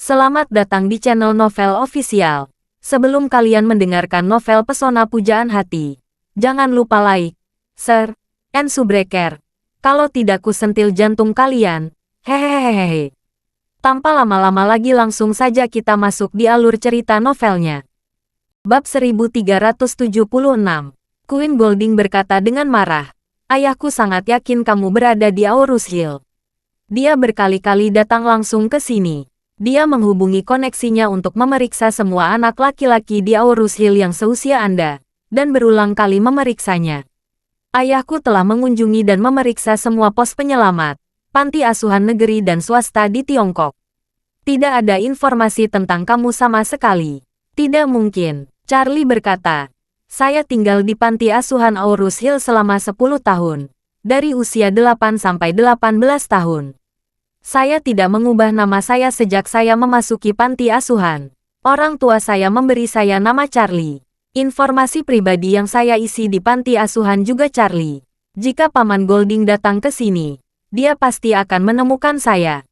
Selamat datang di channel Novel Official. Sebelum kalian mendengarkan novel Pesona Pujaan Hati, jangan lupa like, share, and subscribe. Kalau tidak ku sentil jantung kalian. Hehehehe. Tanpa lama-lama lagi langsung saja kita masuk di alur cerita novelnya. Bab 1376. Queen Golding berkata dengan marah. Ayahku sangat yakin kamu berada di Aurus Hill. Dia berkali-kali datang langsung ke sini. Dia menghubungi koneksinya untuk memeriksa semua anak laki-laki di Aurus Hill yang seusia Anda, dan berulang kali memeriksanya. Ayahku telah mengunjungi dan memeriksa semua pos penyelamat, panti asuhan negeri dan swasta di Tiongkok. Tidak ada informasi tentang kamu sama sekali. Tidak mungkin, Charlie berkata. Saya tinggal di panti asuhan Aurus Hill selama 10 tahun, dari usia 8 sampai 18 tahun. Saya tidak mengubah nama saya sejak saya memasuki panti asuhan. Orang tua saya memberi saya nama Charlie. Informasi pribadi yang saya isi di panti asuhan juga Charlie. Jika Paman Golding datang ke sini, dia pasti akan menemukan saya.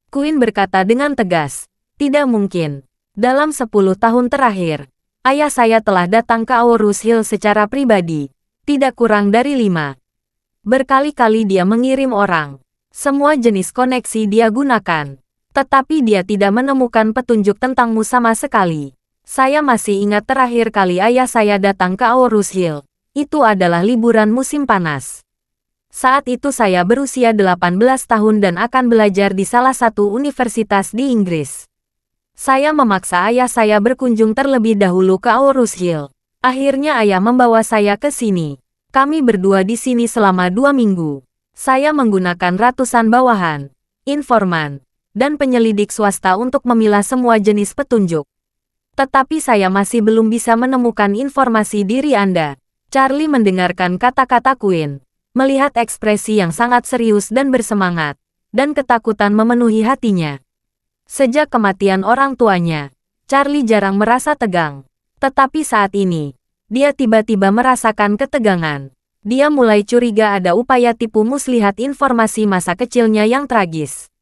Queen berkata dengan tegas. Tidak mungkin. Dalam 10 tahun terakhir, ayah saya telah datang ke Aurus Hill secara pribadi. Tidak kurang dari 5. Berkali-kali dia mengirim orang. Semua jenis koneksi dia gunakan. Tetapi dia tidak menemukan petunjuk tentangmu sama sekali. Saya masih ingat terakhir kali ayah saya datang ke Aurus Hill. Itu adalah liburan musim panas. Saat itu saya berusia 18 tahun dan akan belajar di salah satu universitas di Inggris. Saya memaksa ayah saya berkunjung terlebih dahulu ke Aurus Hill. Akhirnya ayah membawa saya ke sini. Kami berdua di sini selama 2 minggu. Saya menggunakan ratusan bawahan, informan, dan penyelidik swasta untuk memilah semua jenis petunjuk. Tetapi saya masih belum bisa menemukan informasi diri Anda. Charlie mendengarkan kata-kata Queen, melihat ekspresi yang sangat serius dan bersemangat, dan ketakutan memenuhi hatinya. Sejak kematian orang tuanya, Charlie jarang merasa tegang. Tetapi saat ini, dia tiba-tiba merasakan ketegangan. Dia mulai curiga ada upaya tipu muslihat informasi masa kecilnya yang tragis.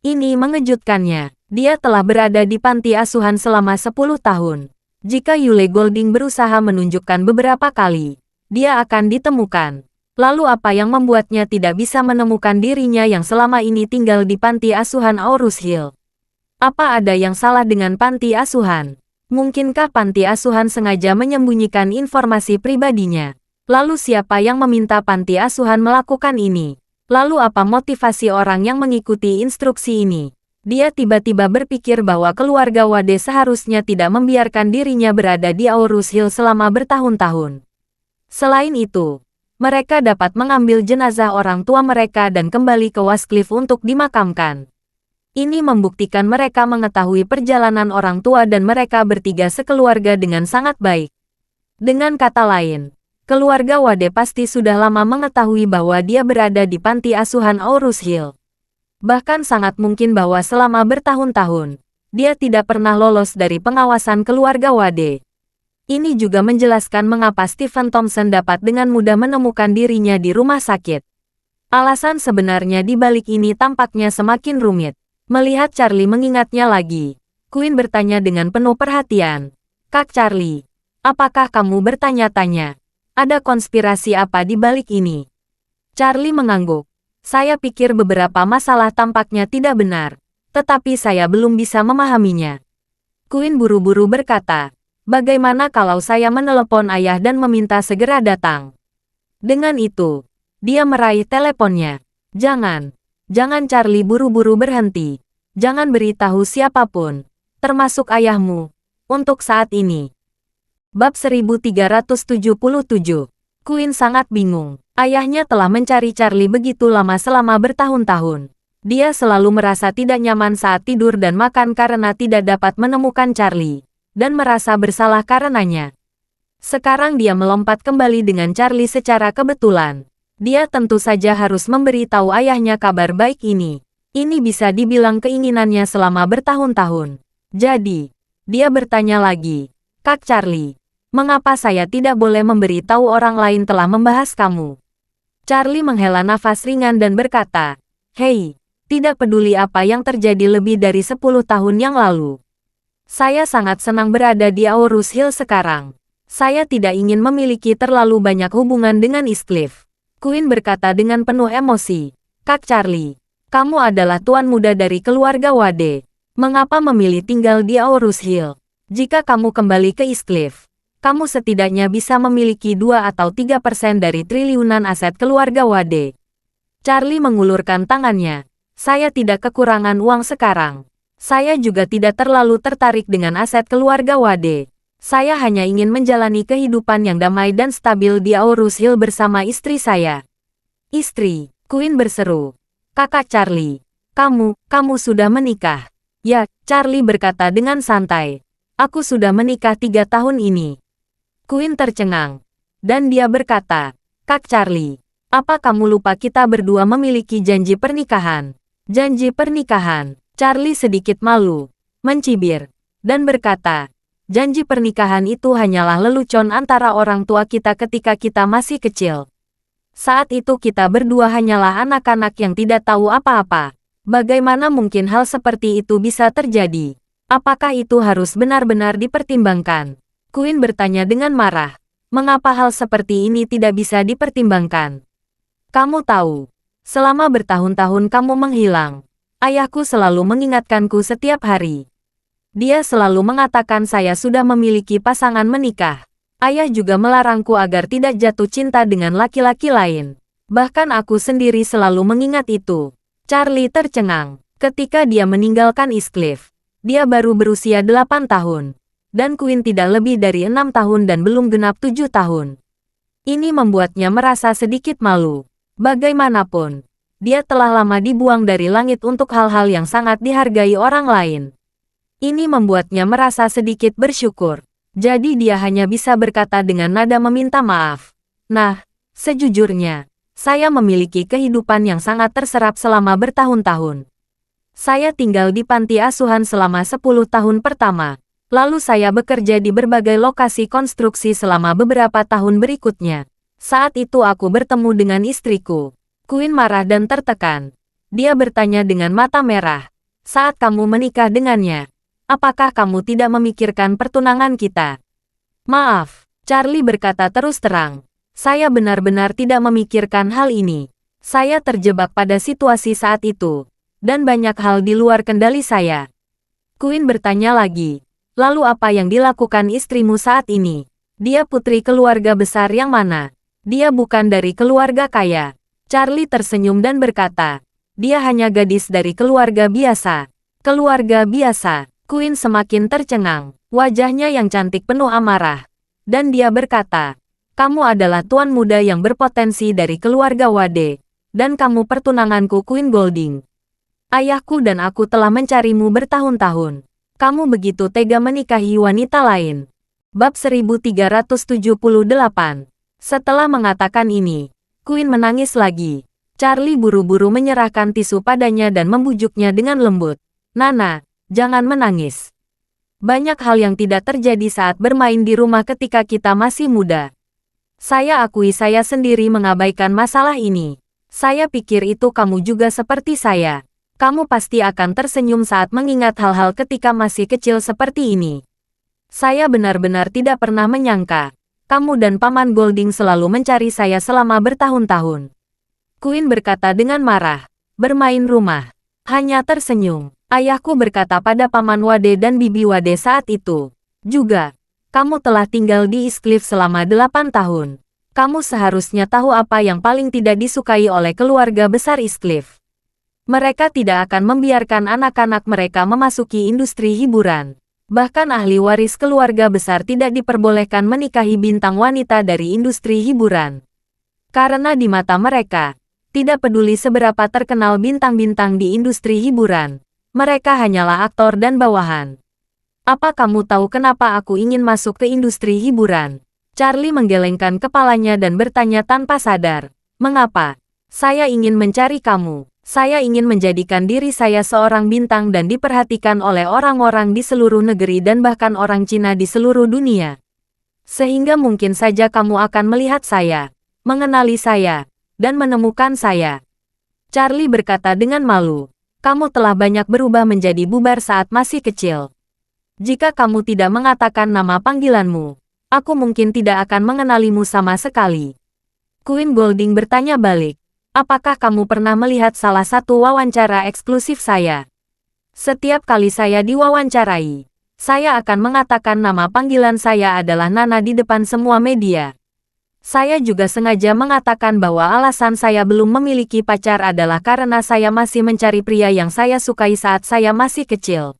Ini mengejutkannya. Dia telah berada di panti asuhan selama 10 tahun. Jika Yule Golding berusaha menunjukkan beberapa kali, dia akan ditemukan. Lalu apa yang membuatnya tidak bisa menemukan dirinya yang selama ini tinggal di panti asuhan Aurus Hill? Apa ada yang salah dengan panti asuhan? Mungkinkah panti asuhan sengaja menyembunyikan informasi pribadinya? Lalu siapa yang meminta panti asuhan melakukan ini? Lalu apa motivasi orang yang mengikuti instruksi ini? Dia tiba-tiba berpikir bahwa keluarga Wade seharusnya tidak membiarkan dirinya berada di Aurus Hill selama bertahun-tahun. Selain itu, mereka dapat mengambil jenazah orang tua mereka dan kembali ke Westcliff untuk dimakamkan. Ini membuktikan mereka mengetahui perjalanan orang tua dan mereka bertiga sekeluarga dengan sangat baik. Dengan kata lain, keluarga Wade pasti sudah lama mengetahui bahwa dia berada di panti asuhan Aurus Hill. Bahkan sangat mungkin bahwa selama bertahun-tahun, dia tidak pernah lolos dari pengawasan keluarga Wade. Ini juga menjelaskan mengapa Stephen Thompson dapat dengan mudah menemukan dirinya di rumah sakit. Alasan sebenarnya di balik ini tampaknya semakin rumit. Melihat Charlie mengingatnya lagi, Queen bertanya dengan penuh perhatian. Kak Charlie, apakah kamu bertanya-tanya? Ada konspirasi apa di balik ini? Charlie mengangguk. Saya pikir beberapa masalah tampaknya tidak benar, tetapi saya belum bisa memahaminya. Queen buru-buru berkata, bagaimana kalau saya menelepon ayah dan meminta segera datang? Dengan itu, dia meraih teleponnya. Jangan Charlie buru-buru berhenti. Jangan beritahu siapapun, termasuk ayahmu, untuk saat ini. Bab 1377. Queen sangat bingung. Ayahnya telah mencari Charlie begitu lama selama bertahun-tahun. Dia selalu merasa tidak nyaman saat tidur dan makan karena tidak dapat menemukan Charlie, dan merasa bersalah karenanya. Sekarang dia melompat kembali dengan Charlie secara kebetulan. Dia tentu saja harus memberitahu ayahnya kabar baik ini. Ini bisa dibilang keinginannya selama bertahun-tahun. Jadi, dia bertanya lagi, Kak Charlie, mengapa saya tidak boleh memberitahu orang lain telah membahas kamu? Charlie menghela nafas ringan dan berkata, Hei, Tidak peduli apa yang terjadi lebih dari 10 tahun yang lalu. Saya sangat senang berada di Aurus Hill sekarang. Saya tidak ingin memiliki terlalu banyak hubungan dengan Eastcliff. Queen berkata dengan penuh emosi. Kak Charlie, kamu adalah tuan muda dari keluarga Wade. Mengapa memilih tinggal di Aurus Hill? Jika kamu kembali ke Eastcliff, kamu setidaknya bisa memiliki 2 atau 3% dari triliunan aset keluarga Wade. Charlie mengulurkan tangannya. Saya tidak kekurangan uang sekarang. Saya juga tidak terlalu tertarik dengan aset keluarga Wade. Saya hanya ingin menjalani kehidupan yang damai dan stabil di Aurus Hill bersama istri saya. Istri, Queen berseru. Kakak Charlie, kamu sudah menikah. Ya, Charlie berkata dengan santai. Aku sudah menikah 3 tahun ini. Queen tercengang. Dan dia berkata, Kak Charlie, apa kamu lupa kita berdua memiliki janji pernikahan? Janji pernikahan. Charlie sedikit malu, mencibir, dan berkata, janji pernikahan itu hanyalah lelucon antara orang tua kita ketika kita masih kecil. Saat itu kita berdua hanyalah anak-anak yang tidak tahu apa-apa. Bagaimana mungkin hal seperti itu bisa terjadi? Apakah itu harus benar-benar dipertimbangkan? Queen bertanya dengan marah. Mengapa hal seperti ini tidak bisa dipertimbangkan? Kamu tahu, selama bertahun-tahun kamu menghilang. Ayahku selalu mengingatkanku setiap hari. Dia selalu mengatakan saya sudah memiliki pasangan menikah. Ayah juga melarangku agar tidak jatuh cinta dengan laki-laki lain. Bahkan aku sendiri selalu mengingat itu. Charlie tercengang. Ketika dia meninggalkan Eastcliff, dia baru berusia 8 tahun. Dan Queen tidak lebih dari 6 tahun dan belum genap 7 tahun. Ini membuatnya merasa sedikit malu. Bagaimanapun, dia telah lama dibuang dari langit untuk hal-hal yang sangat dihargai orang lain. Ini membuatnya merasa sedikit bersyukur. Jadi dia hanya bisa berkata dengan nada meminta maaf. Nah, sejujurnya, saya memiliki kehidupan yang sangat terserap selama bertahun-tahun. Saya tinggal di panti asuhan selama 10 tahun pertama. Lalu saya bekerja di berbagai lokasi konstruksi selama beberapa tahun berikutnya. Saat itu aku bertemu dengan istriku. Queen marah dan tertekan. Dia bertanya dengan mata merah. Saat kamu menikah dengannya, apakah kamu tidak memikirkan pertunangan kita? Maaf, Charlie berkata terus terang. Saya benar-benar tidak memikirkan hal ini. Saya terjebak pada situasi saat itu. Dan banyak hal di luar kendali saya. Queen bertanya lagi. Lalu apa yang dilakukan istrimu saat ini? Dia putri keluarga besar yang mana? Dia bukan dari keluarga kaya. Charlie tersenyum dan berkata, dia hanya gadis dari keluarga biasa. Keluarga biasa. Queen semakin tercengang. Wajahnya yang cantik penuh amarah. Dan dia berkata, kamu adalah tuan muda yang berpotensi dari keluarga Wade. Dan kamu pertunanganku Queen Golding. Ayahku dan aku telah mencarimu bertahun-tahun. Kamu begitu tega menikahi wanita lain. Bab 1378. Setelah mengatakan ini, Queen menangis lagi. Charlie buru-buru menyerahkan tisu padanya dan membujuknya dengan lembut. Nana, jangan menangis. Banyak hal yang tidak terjadi saat bermain di rumah ketika kita masih muda. Saya akui saya sendiri mengabaikan masalah ini. Saya pikir itu kamu juga seperti saya. Kamu pasti akan tersenyum saat mengingat hal-hal ketika masih kecil seperti ini. Saya benar-benar tidak pernah menyangka. Kamu dan Paman Golding selalu mencari saya selama bertahun-tahun. Queen berkata dengan marah. Bermain rumah. Hanya tersenyum. Ayahku berkata pada Paman Wade dan Bibi Wade saat itu. Juga, kamu telah tinggal di Eastcliff selama 8 tahun. Kamu seharusnya tahu apa yang paling tidak disukai oleh keluarga besar Eastcliff. Mereka tidak akan membiarkan anak-anak mereka memasuki industri hiburan. Bahkan ahli waris keluarga besar tidak diperbolehkan menikahi bintang wanita dari industri hiburan. Karena di mata mereka, tidak peduli seberapa terkenal bintang-bintang di industri hiburan, mereka hanyalah aktor dan bawahan. Apa kamu tahu kenapa aku ingin masuk ke industri hiburan? Charlie menggelengkan kepalanya dan bertanya tanpa sadar. Mengapa? Saya ingin mencari kamu. Saya ingin menjadikan diri saya seorang bintang dan diperhatikan oleh orang-orang di seluruh negeri dan bahkan orang Cina di seluruh dunia. Sehingga mungkin saja kamu akan melihat saya, mengenali saya, dan menemukan saya. Charlie berkata dengan malu. Kamu telah banyak berubah menjadi bubar saat masih kecil. Jika kamu tidak mengatakan nama panggilanmu, aku mungkin tidak akan mengenalimu sama sekali. Queen Golding bertanya balik. Apakah kamu pernah melihat salah satu wawancara eksklusif saya? Setiap kali saya diwawancarai, saya akan mengatakan nama panggilan saya adalah Nana di depan semua media. Saya juga sengaja mengatakan bahwa alasan saya belum memiliki pacar adalah karena saya masih mencari pria yang saya sukai saat saya masih kecil.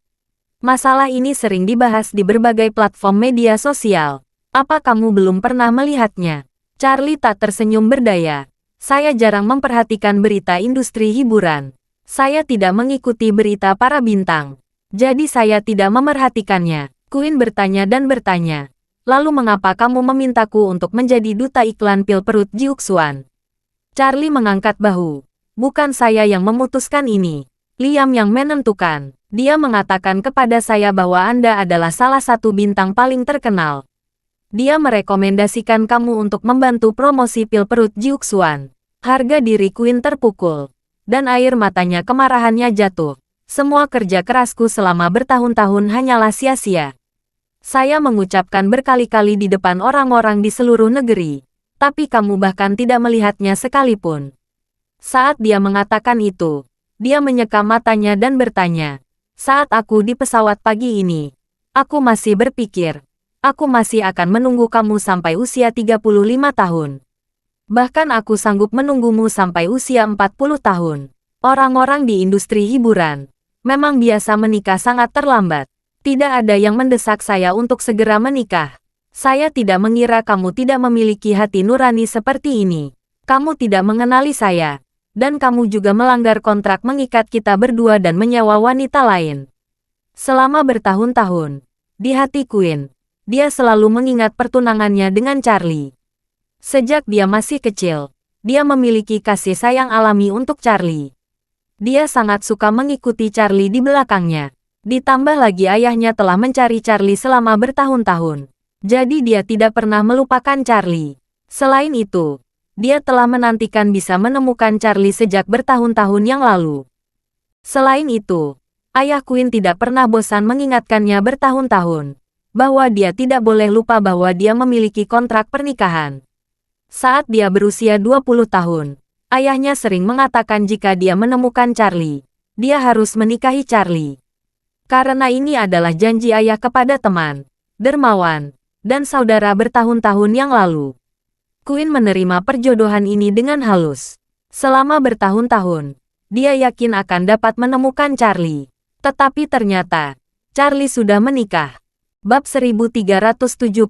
Masalah ini sering dibahas di berbagai platform media sosial. Apa kamu belum pernah melihatnya? Charlie tak tersenyum berdaya. Saya jarang memperhatikan berita industri hiburan. Saya tidak mengikuti berita para bintang. Jadi saya tidak memerhatikannya. Queen bertanya dan bertanya. Lalu mengapa kamu memintaku untuk menjadi duta iklan pil perut Jiuxuan? Charlie mengangkat bahu. Bukan saya yang memutuskan ini. Liam yang menentukan. Dia mengatakan kepada saya bahwa Anda adalah salah satu bintang paling terkenal. Dia merekomendasikan kamu untuk membantu promosi pil perut Jiuxuan. Harga diri Queen terpukul. Dan air matanya kemarahannya jatuh. Semua kerja kerasku selama bertahun-tahun hanyalah sia-sia. Saya mengucapkan berkali-kali di depan orang-orang di seluruh negeri. Tapi kamu bahkan tidak melihatnya sekalipun. Saat dia mengatakan itu, dia menyeka matanya dan bertanya. Saat aku di pesawat pagi ini, aku masih berpikir. Aku masih akan menunggu kamu sampai usia 35 tahun. Bahkan aku sanggup menunggumu sampai usia 40 tahun. Orang-orang di industri hiburan memang biasa menikah sangat terlambat. Tidak ada yang mendesak saya untuk segera menikah. Saya tidak mengira kamu tidak memiliki hati nurani seperti ini. Kamu tidak mengenali saya. Dan kamu juga melanggar kontrak mengikat kita berdua dan menyewa wanita lain. Selama bertahun-tahun, di hati Queen, dia selalu mengingat pertunangannya dengan Charlie. Sejak dia masih kecil, dia memiliki kasih sayang alami untuk Charlie. Dia sangat suka mengikuti Charlie di belakangnya. Ditambah lagi ayahnya telah mencari Charlie selama bertahun-tahun. Jadi dia tidak pernah melupakan Charlie. Selain itu, dia telah menantikan bisa menemukan Charlie sejak bertahun-tahun yang lalu. Selain itu, ayah Queen tidak pernah bosan mengingatkannya bertahun-tahun bahwa dia tidak boleh lupa bahwa dia memiliki kontrak pernikahan. Saat dia berusia 20 tahun, ayahnya sering mengatakan jika dia menemukan Charlie, dia harus menikahi Charlie. Karena ini adalah janji ayah kepada teman, dermawan, dan saudara bertahun-tahun yang lalu. Queen menerima perjodohan ini dengan halus. Selama bertahun-tahun, dia yakin akan dapat menemukan Charlie. Tetapi ternyata, Charlie sudah menikah. Bab 1379.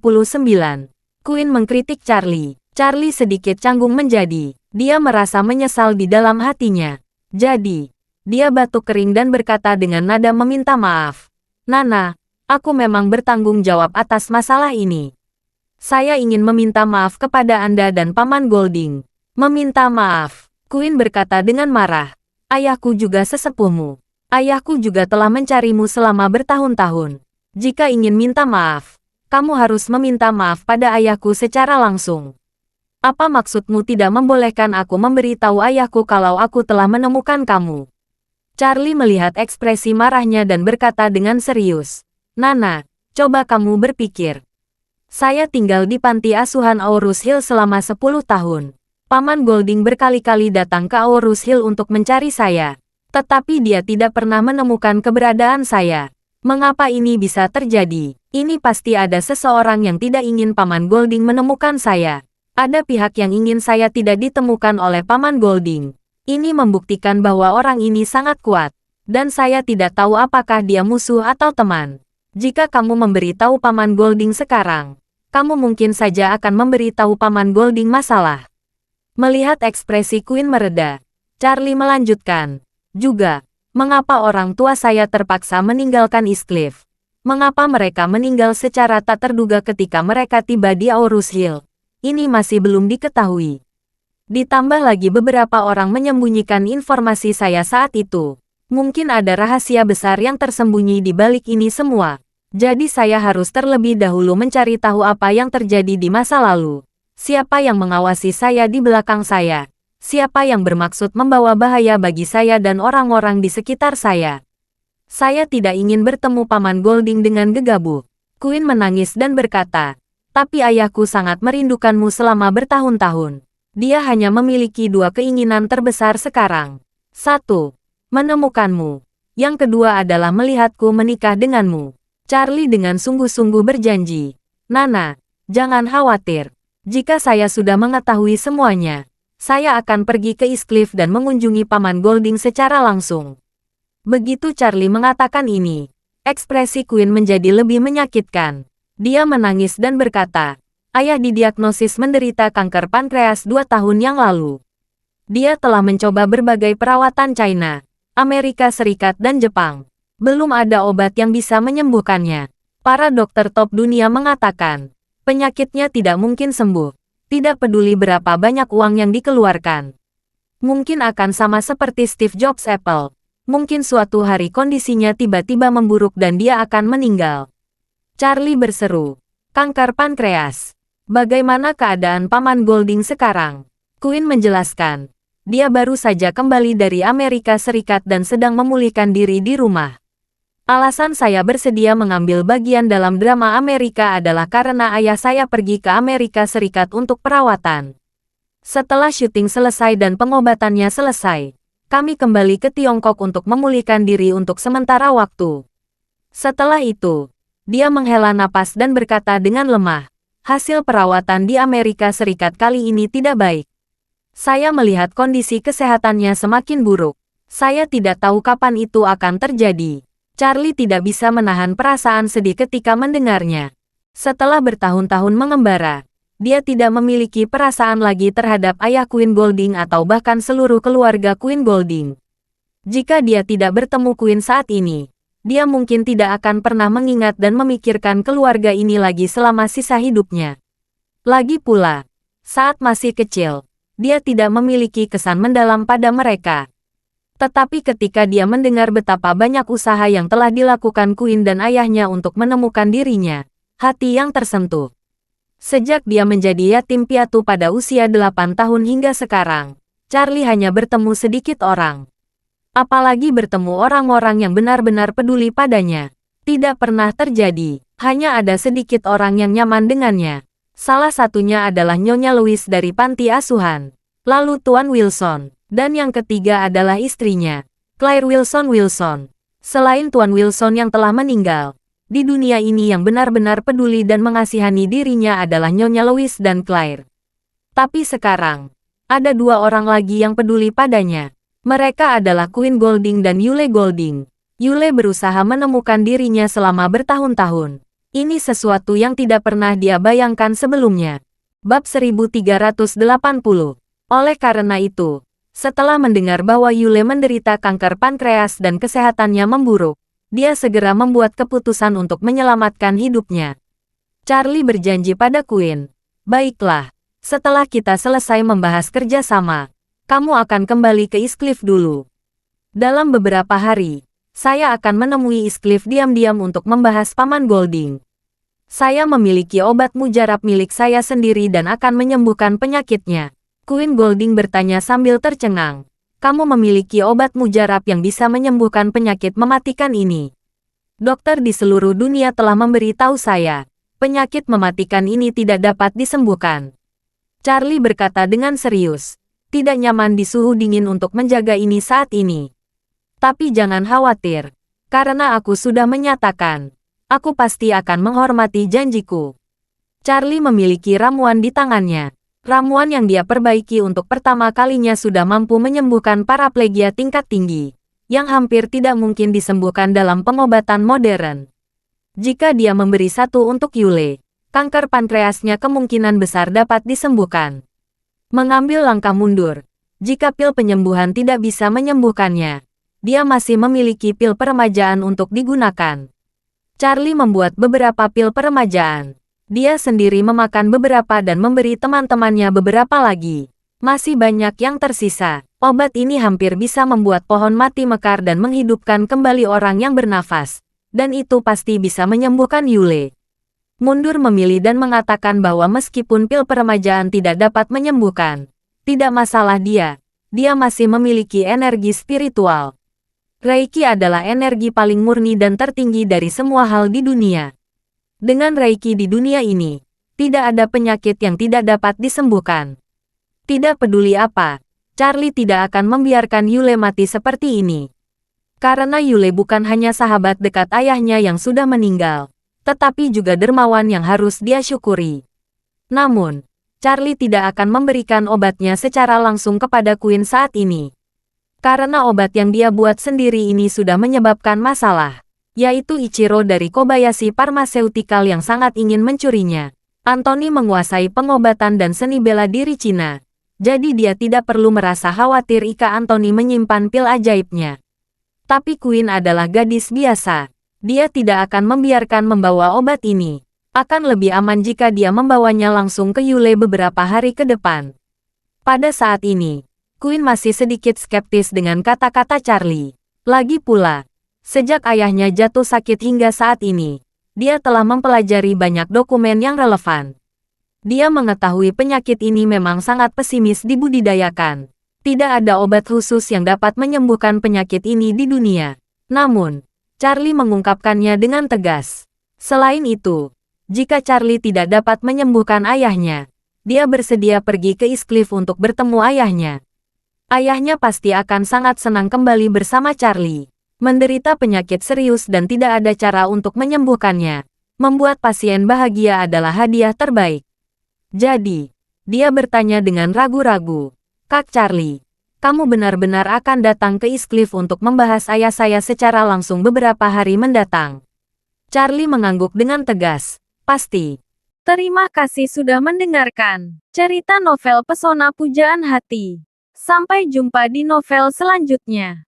Queen mengkritik Charlie. Charlie sedikit canggung menjadi. Dia merasa menyesal di dalam hatinya. Jadi, dia batuk kering dan berkata dengan nada meminta maaf. Nana, aku memang bertanggung jawab atas masalah ini. Saya ingin meminta maaf kepada Anda dan Paman Golding. Meminta maaf, Queen berkata dengan marah. Ayahku juga sesepuhmu. Ayahku juga telah mencarimu selama bertahun-tahun. Jika ingin minta maaf, kamu harus meminta maaf pada ayahku secara langsung. Apa maksudmu tidak membolehkan aku memberitahu ayahku kalau aku telah menemukan kamu? Charlie melihat ekspresi marahnya dan berkata dengan serius. Nana, coba kamu berpikir. Saya tinggal di panti asuhan Aurus Hill selama 10 tahun. Paman Golding berkali-kali datang ke Aurus Hill untuk mencari saya. Tetapi dia tidak pernah menemukan keberadaan saya. Mengapa ini bisa terjadi? Ini pasti ada seseorang yang tidak ingin Paman Golding menemukan saya. Ada pihak yang ingin saya tidak ditemukan oleh Paman Golding. Ini membuktikan bahwa orang ini sangat kuat. Dan saya tidak tahu apakah dia musuh atau teman. Jika kamu memberitahu Paman Golding sekarang, kamu mungkin saja akan memberitahu Paman Golding masalah. Melihat ekspresi Queen mereda, Charlie melanjutkan. Juga, mengapa orang tua saya terpaksa meninggalkan Eastcliff? Mengapa mereka meninggal secara tak terduga ketika mereka tiba di Aurus Hill? Ini masih belum diketahui. Ditambah lagi beberapa orang menyembunyikan informasi saya saat itu. Mungkin ada rahasia besar yang tersembunyi di balik ini semua. Jadi saya harus terlebih dahulu mencari tahu apa yang terjadi di masa lalu. Siapa yang mengawasi saya di belakang saya? Siapa yang bermaksud membawa bahaya bagi saya dan orang-orang di sekitar saya? Saya tidak ingin bertemu Paman Golding dengan gegabah. Queen menangis dan berkata, tapi ayahku sangat merindukanmu selama bertahun-tahun. Dia hanya memiliki dua keinginan terbesar sekarang. Satu, menemukanmu. Yang kedua adalah melihatku menikah denganmu. Charlie dengan sungguh-sungguh berjanji. Nana, jangan khawatir. Jika saya sudah mengetahui semuanya, saya akan pergi ke Eastcliff dan mengunjungi Paman Golding secara langsung. Begitu Charlie mengatakan ini, ekspresi Queen menjadi lebih menyakitkan. Dia menangis dan berkata, ayah didiagnosis menderita kanker pankreas 2 tahun yang lalu. Dia telah mencoba berbagai perawatan China, Amerika Serikat dan Jepang. Belum ada obat yang bisa menyembuhkannya. Para dokter top dunia mengatakan, penyakitnya tidak mungkin sembuh. Tidak peduli berapa banyak uang yang dikeluarkan. Mungkin akan sama seperti Steve Jobs Apple. Mungkin suatu hari kondisinya tiba-tiba memburuk dan dia akan meninggal. Charlie berseru, kanker pankreas. Bagaimana keadaan Paman Golding sekarang? Queen menjelaskan, dia baru saja kembali dari Amerika Serikat dan sedang memulihkan diri di rumah. Alasan saya bersedia mengambil bagian dalam drama Amerika adalah karena ayah saya pergi ke Amerika Serikat untuk perawatan. Setelah syuting selesai dan pengobatannya selesai, kami kembali ke Tiongkok untuk memulihkan diri untuk sementara waktu. Setelah itu, dia menghela napas dan berkata dengan lemah, hasil perawatan di Amerika Serikat kali ini tidak baik. Saya melihat kondisi kesehatannya semakin buruk. Saya tidak tahu kapan itu akan terjadi. Charlie tidak bisa menahan perasaan sedih ketika mendengarnya. Setelah bertahun-tahun mengembara, dia tidak memiliki perasaan lagi terhadap ayah Queen Golding atau bahkan seluruh keluarga Queen Golding. Jika dia tidak bertemu Queen saat ini, dia mungkin tidak akan pernah mengingat dan memikirkan keluarga ini lagi selama sisa hidupnya. Lagi pula, saat masih kecil, dia tidak memiliki kesan mendalam pada mereka. Tetapi ketika dia mendengar betapa banyak usaha yang telah dilakukan Queen dan ayahnya untuk menemukan dirinya, hati yang tersentuh. Sejak dia menjadi yatim piatu pada usia 8 tahun hingga sekarang, Charlie hanya bertemu sedikit orang. Apalagi bertemu orang-orang yang benar-benar peduli padanya. Tidak pernah terjadi, hanya ada sedikit orang yang nyaman dengannya. Salah satunya adalah Nyonya Louise dari panti asuhan. Lalu Tuan Wilson. Dan yang ketiga adalah istrinya, Claire Wilson. Selain Tuan Wilson yang telah meninggal, di dunia ini yang benar-benar peduli dan mengasihani dirinya adalah Nyonya Louise dan Claire. Tapi sekarang, ada 2 orang lagi yang peduli padanya. Mereka adalah Queen Golding dan Yule Golding. Yule berusaha menemukan dirinya selama bertahun-tahun. Ini sesuatu yang tidak pernah dia bayangkan sebelumnya. Bab 1380. Oleh karena itu, setelah mendengar bahwa Yule menderita kanker pankreas dan kesehatannya memburuk, dia segera membuat keputusan untuk menyelamatkan hidupnya. Charlie berjanji pada Queen, baiklah, setelah kita selesai membahas kerjasama, kamu akan kembali ke Eastcliff dulu. Dalam beberapa hari, saya akan menemui Eastcliff diam-diam untuk membahas Paman Golding. Saya memiliki obat mujarab milik saya sendiri dan akan menyembuhkan penyakitnya. Queen Golding bertanya sambil tercengang. Kamu memiliki obat mujarab yang bisa menyembuhkan penyakit mematikan ini. Dokter di seluruh dunia telah memberitahu saya, penyakit mematikan ini tidak dapat disembuhkan. Charlie berkata dengan serius, tidak nyaman di suhu dingin untuk menjaga ini saat ini. Tapi jangan khawatir, karena aku sudah menyatakan, aku pasti akan menghormati janjiku. Charlie memiliki ramuan di tangannya. Ramuan yang dia perbaiki untuk pertama kalinya sudah mampu menyembuhkan paraplegia tingkat tinggi, yang hampir tidak mungkin disembuhkan dalam pengobatan modern. Jika dia memberi satu untuk Yule, kanker pankreasnya kemungkinan besar dapat disembuhkan. Mengambil langkah mundur, jika pil penyembuhan tidak bisa menyembuhkannya, dia masih memiliki pil peremajaan untuk digunakan. Charlie membuat beberapa pil peremajaan. Dia sendiri memakan beberapa dan memberi teman-temannya beberapa lagi. Masih banyak yang tersisa. Obat ini hampir bisa membuat pohon mati mekar dan menghidupkan kembali orang yang bernafas. Dan itu pasti bisa menyembuhkan Yule. Mundur memilih dan mengatakan bahwa meskipun pil peremajaan tidak dapat menyembuhkan, Tidak masalah dia. Dia masih memiliki energi spiritual. Reiki adalah energi paling murni dan tertinggi dari semua hal di dunia. Dengan Reiki di dunia ini, tidak ada penyakit yang tidak dapat disembuhkan. Tidak peduli apa, Charlie tidak akan membiarkan Yule mati seperti ini. Karena Yule bukan hanya sahabat dekat ayahnya yang sudah meninggal, tetapi juga dermawan yang harus dia syukuri. Namun, Charlie tidak akan memberikan obatnya secara langsung kepada Queen saat ini. Karena obat yang dia buat sendiri ini sudah menyebabkan masalah, yaitu Ichiro dari Kobayashi Pharmaceutical yang sangat ingin mencurinya. Anthony menguasai pengobatan dan seni bela diri Cina, jadi dia tidak perlu merasa khawatir jika Anthony menyimpan pil ajaibnya. Tapi Queen adalah gadis biasa. Dia tidak akan membiarkan membawa obat ini. Akan lebih aman jika dia membawanya langsung ke Yule beberapa hari ke depan. Pada saat ini, Queen masih sedikit skeptis dengan kata-kata Charlie. Lagi pula, sejak ayahnya jatuh sakit hingga saat ini, dia telah mempelajari banyak dokumen yang relevan. Dia mengetahui penyakit ini memang sangat pesimis dibudidayakan. Tidak ada obat khusus yang dapat menyembuhkan penyakit ini di dunia. Namun, Charlie mengungkapkannya dengan tegas. Selain itu, jika Charlie tidak dapat menyembuhkan ayahnya, dia bersedia pergi ke East Cliff untuk bertemu ayahnya. Ayahnya pasti akan sangat senang kembali bersama Charlie. Menderita penyakit serius dan tidak ada cara untuk menyembuhkannya. Membuat pasien bahagia adalah hadiah terbaik. Jadi, dia bertanya dengan ragu-ragu, "Kak Charlie, kamu benar-benar akan datang ke East Cliff untuk membahas ayah saya secara langsung beberapa hari mendatang?" Charlie mengangguk dengan tegas. Pasti. Terima kasih sudah mendengarkan cerita novel Pesona Pujaan Hati. Sampai jumpa di novel selanjutnya.